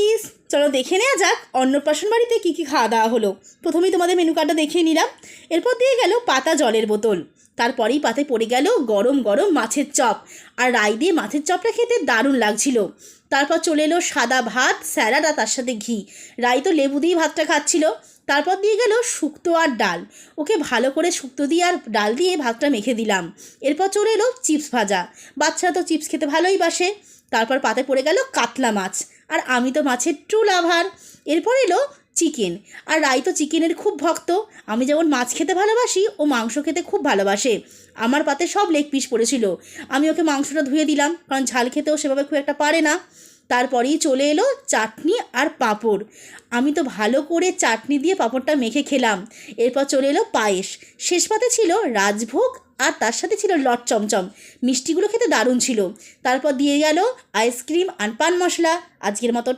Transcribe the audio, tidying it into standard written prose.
কুটিস, চলো দেখে নেওয়া যাক অন্নপ্রাশন বাড়িতে কী কী খাওয়া দাওয়া হলো। প্রথমেই তোমাদের মেনু কার্ডটা দেখিয়ে নিলাম। এরপর দিয়ে গেল পাতা জলের বোতল, তারপরেই পাতে পড়ে গেল গরম গরম মাছের চপ, আর রাই দিয়ে মাছের চপটা খেতে দারুণ লাগছিল। তারপর চলে এলো সাদা ভাত, স্যালাড আর তার সাথে ঘি। রাই তো লেবু দিয়ে ভাতটা খাচ্ছিল। তারপর দিয়ে গেল শুক্তো আর ডাল, ওকে ভালো করে শুক্তো দিয়ে আর ডাল দিয়ে ভাতটা মেখে দিলাম। এরপর চলে এলো চিপস ভাজা, বাচ্চারা তো চিপস খেতে ভালোই বাসে। তারপর পাতে পড়ে গেল কাতলা মাছ, আর আমি তো মাছের ট্রু লাভার। এরপর এলো চিকেন, আর রাই তো চিকেনের খুব ভক্ত। আমি যেমন মাছ খেতে ভালোবাসি, ও মাংস খেতে খুব ভালোবাসে। আমার পাতে সব লেগ পিস পড়েছিল, আমি ওকে মাংসটা ধুয়ে দিলাম, কারণ ঝাল খেতেও সেভাবে খুব একটা পারে না। তারপরেই চলে এলো চাটনি আর পাঁপড়, আমি তো ভালো করে চাটনি দিয়ে পাঁপড়টা মেখে খেলাম। এরপর চলে এলো পায়েস, শেষ পাতে ছিল রাজভোগ, আর তার সাথে ছিল লট চমচম। মিষ্টিগুলো খেতে দারুণ ছিল। তারপর দিয়ে গেল আইসক্রিম আর পান মশলা। আজকের মতো